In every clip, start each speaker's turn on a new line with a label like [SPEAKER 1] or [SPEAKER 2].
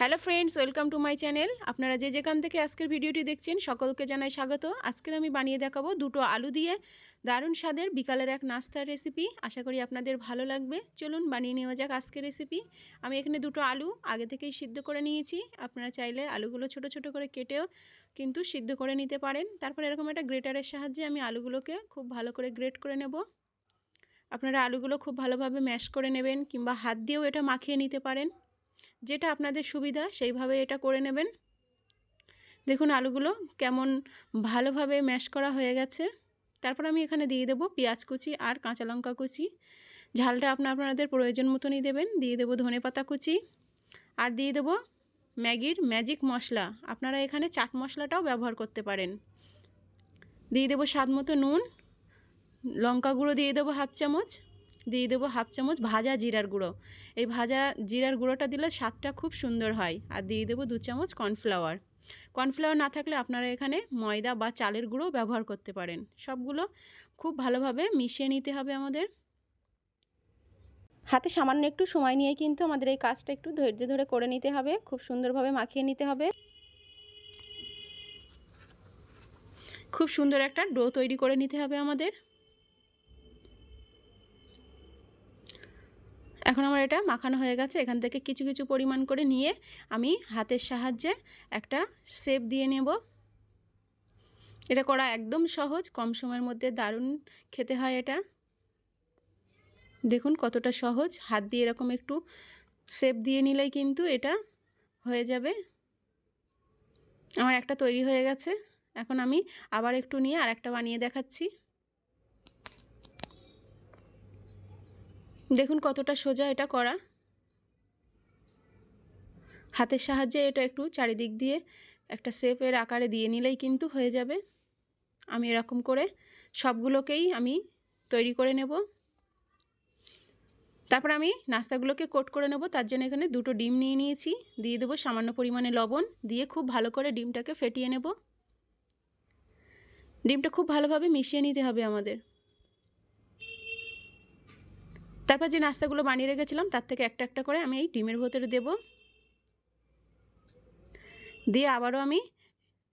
[SPEAKER 1] Hello friends, welcome to my channel. আপনারা যে যেখান থেকে আজকের ভিডিওটি দেখছেন সকলকে জানাই স্বাগত। আজকের আমি বানিয়ে দেখাবো দুটো আলু দিয়ে দারুণ স্বাদের বিকালের এক নাস্তার রেসিপি। আশা করি আপনাদের ভালো লাগবে। চলুন বানিয়ে নেওয়া যাক আজকের রেসিপি। আমি এখানে দুটো আলু আগে থেকেই সিদ্ধ করে নিয়েছি। আপনারা চাইলে আলুগুলো ছোট ছোট করে কেটেও কিন্তু সিদ্ধ করে নিতে পারেন। তারপর এরকম একটা গ্রেটারের সাহায্যে আমি আলুগুলোকে খুব ভালো করে গ্রেট করে নেব। আপনারা আলুগুলো খুব ভালোভাবে ম্যাশ করে নেবেন কিংবা হাত দিয়েও এটা মাখিয়ে নিতে পারেন, যেটা আপনাদের সুবিধা সেইভাবে এটা করে নেবেন। দেখুন আলুগুলো কেমন ভালোভাবে ম্যাশ করা হয়ে গেছে। তারপর আমি এখানে দিয়ে দেবো পেঁয়াজ কুচি আর কাঁচা লঙ্কা কুচি। ঝালটা আপনাদের প্রয়োজন মতনই দেবেন। দিয়ে দেবো ধনেপাতা কুচি আর দিয়ে দেবো ম্যাগির ম্যাজিক মশলা। আপনারা এখানে চাট মশলাটাও ব্যবহার করতে পারেন। দিয়ে দেবো স্বাদ মতো নুন, লঙ্কা গুঁড়ো দিয়ে দেবো হাফ চামচ, দিয়ে দেবো হাফ চামচ ভাজা জিরার গুঁড়ো। এই ভাজা জিরার গুঁড়োটা দিলে স্বাদটা খুব সুন্দর হয়। আর দিয়ে দেবো 2 চামচ কর্নফ্লাওয়ার। কর্নফ্লাওয়ার না থাকলে আপনারা এখানে ময়দা বা চালের গুঁড়ো ব্যবহার করতে পারেন। সবগুলো খুব ভালোভাবে মিশিয়ে নিতে হবে আমাদের। হাতে সামান্য একটু সময় নিয়ে কিন্তু আমাদের এই কাজটা একটু ধৈর্য ধরে করে নিতে হবে। খুব সুন্দরভাবে মাখিয়ে নিতে হবে। খুব সুন্দর একটা ডো তৈরি করে নিতে হবে আমাদের। এখন আমার এটা মাখানো হয়ে গেছে। এখান থেকে কিছু কিছু পরিমাণ করে নিয়ে আমি হাতের সাহায্যে একটা শেপ দিয়ে নেব। এটা করা একদম সহজ, কম সময়ের মধ্যে দারুণ খেতে হয় এটা। দেখুন কতটা সহজ। হাত দিয়ে এরকম একটু শেপ দিয়ে নিলেই কিন্তু এটা হয়ে যাবে। আমার একটা তৈরি হয়ে গেছে। এখন আমি আবার একটু নিয়ে আরেকটা বানিয়ে দেখাচ্ছি। দেখুন কতটা সোজা এটা করা। হাতের সাহায্যে এটা একটু চারিদিক দিয়ে একটা শেপের আকারে দিয়ে নিলেই কিন্তু হয়ে যাবে। আমি এরকম করে সবগুলোকেই আমি তৈরি করে নেব। তারপর আমি নাস্তাগুলোকে কোট করে নেব। তার জন্য এখানে দুটো ডিম নিয়ে নিয়েছি। দিয়ে দেবো সামান্য পরিমাণে লবণ, দিয়ে খুব ভালো করে ডিমটাকে ফেটিয়ে নেব। ডিমটা খুব ভালোভাবে মিশিয়ে নিতে হবে আমাদের। তারপর যে নাস্তাগুলো বানিয়ে রেখেছিলাম তার থেকে একটা একটা করে আমি এই ডিমের ভেতরে দেব। দিয়ে আবারও আমি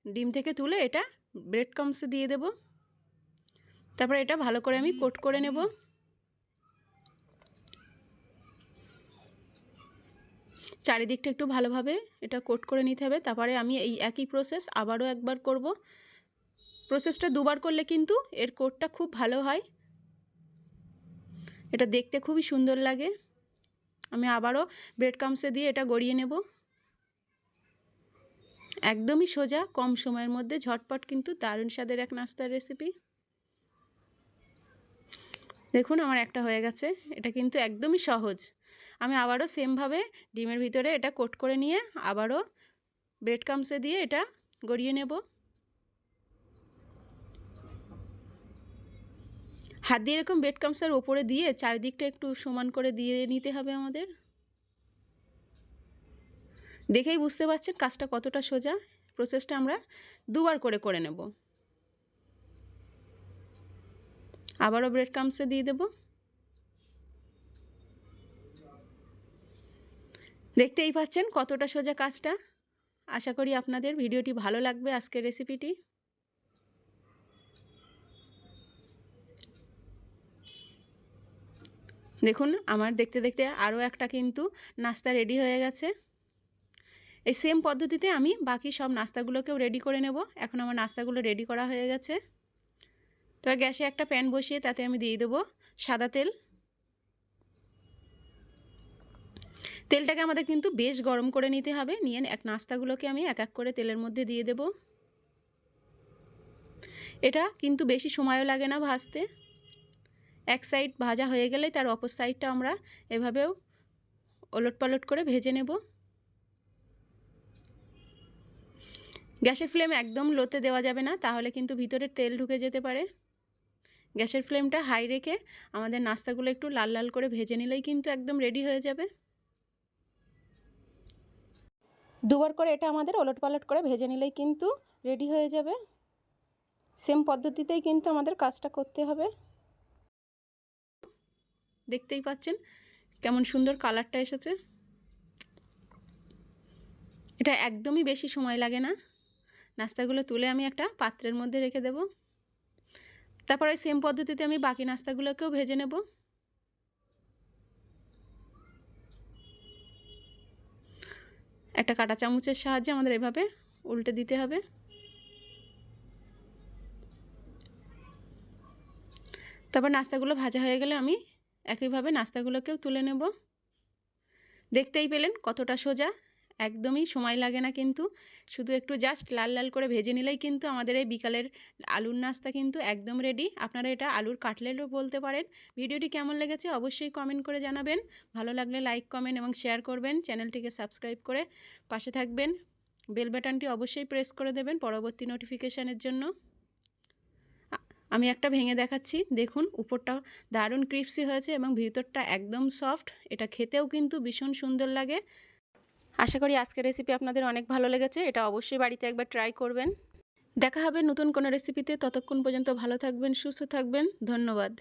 [SPEAKER 1] ডিম থেকে তুলে এটা ব্রেড ক্রাম্বসে দিয়ে দেব। তারপর এটা ভালো করে আমি কোট করে নেব। চারিদিকটা একটু ভালোভাবে এটা কোট করে নিতে হবে। তারপরে আমি এই একই প্রসেস আবারও একবার করব। প্রসেসটা দুবার করলে কিন্তু এর কোটটা খুব ভালো হয়। এটা দেখতে খুবই সুন্দর লাগে। আমি আবারও ব্রেড ক্রাম্বসে দিয়ে এটা গড়িয়ে নেব। একদমই সোজা, কম সময়ের মধ্যে ঝটপট কিন্তু দারুণ স্বাদের এক নাস্তার রেসিপি। দেখুন আমার একটা হয়ে গেছে। এটা কিন্তু একদমই সহজ। আমি আবারও সেমভাবে ডিমের ভিতরে এটা কোট করে নিয়ে আবারও ব্রেড ক্রাম্বসে দিয়ে এটা গড়িয়ে নেব। হাত দিয়ে এরকম ব্রেড ক্রাম্বসের ওপরে দিয়ে চারিদিকটা একটু সমান করে দিয়ে নিতে হবে আমাদের। দেখেই বুঝতে পারছেন কাজটা কতটা সোজা। প্রসেসটা আমরা দুবার করে করে নেব। আবারও ব্রেড ক্রাম্বসে দিয়ে দেব। দেখতেই পাচ্ছেন কতটা সোজা কাজটা। আশা করি আপনাদের ভিডিওটি ভালো লাগবে আজকের রেসিপিটি। দেখুন আমার দেখতে দেখতে আরও একটা কিন্তু নাস্তা রেডি হয়ে গেছে। এই সেম পদ্ধতিতে আমি বাকি সব নাস্তাগুলোকেও রেডি করে নেব। এখন আমার নাস্তাগুলো রেডি করা হয়ে গেছে। তো গ্যাসে একটা প্যান বসিয়ে তাতে আমি দিয়ে দেবো সাদা তেল। তেলটাকে আমাদের কিন্তু বেশ গরম করে নিতে হবে। নিয়ে এক নাস্তাগুলোকে আমি এক এক করে তেলের মধ্যে দিয়ে দেব। এটা কিন্তু বেশি সময়ও লাগে না ভাজতে। এক সাইড ভাজা হয়ে গেলে তার অপর সাইডটা আমরা এভাবেও ওলটপালট করে ভেজে নেব। গ্যাসের ফ্লেম একদম লোতে দেওয়া যাবে না, তাহলে কিন্তু ভিতরে তেল ঢুকে যেতে পারে। গ্যাসের ফ্লেমটা হাই রেখে আমাদের নাস্তাগুলো একটু লাল লাল করে ভেজে নিলেই কিন্তু একদম রেডি হয়ে যাবে। দুবার করে এটা আমাদের ওলটপালট করে ভেজে নিলেই কিন্তু রেডি হয়ে যাবে। সেম পদ্ধতিতেই কিন্তু আমাদের কাজটা করতে হবে। দেখতেই পাচ্ছেন কেমন সুন্দর কালারটা এসেছে। এটা একদমই বেশি সময় লাগে না। নাস্তাগুলো তুলে আমি একটা পাত্রের মধ্যে রেখে দেব। তারপরে সেম পদ্ধতিতে আমি বাকি নাস্তাগুলোকেও ভেজে নেব। একটা কাঁটা চামচের সাহায্যে আমাদের এভাবে উল্টে দিতে হবে। তারপর নাস্তাগুলো ভাজা হয়ে গেলে আমি একইভাবে নাস্তাগুলোকেও তুলে নেব। দেখতেই পেলেন কতটা সোজা, একদমই সময় লাগে না কিন্তু, শুধু একটু জাস্ট লাল লাল করে ভেজে নিলেই কিন্তু আমাদের এই বিকালের আলুর নাস্তা কিন্তু একদম রেডি। আপনারা এটা আলুর কাটলেটও বলতে পারেন। ভিডিওটি কেমন লেগেছে অবশ্যই কমেন্ট করে জানাবেন। ভালো লাগলে লাইক, কমেন্ট এবং শেয়ার করবেন। চ্যানেলটিকে সাবস্ক্রাইব করে পাশে থাকবেন। বেল বাটনটি অবশ্যই প্রেস করে দেবেন পরবর্তী নোটিফিকেশানের জন্য। আমি একটা ভেঙে দেখাচ্ছি, দেখুন উপরটা দারুণ ক্রিস্পি হয়েছে এবং ভিতরটা একদম সফট। এটা খেতেও কিন্তু ভীষণ সুন্দর লাগে। আশা করি আজকের রেসিপি আপনাদের অনেক ভালো লেগেছে। এটা অবশ্যই বাড়িতে একবার ট্রাই করবেন। দেখা হবে নতুন কোনো রেসিপিতে। ততক্ষণ পর্যন্ত ভালো থাকবেন, সুস্থ থাকবেন। ধন্যবাদ।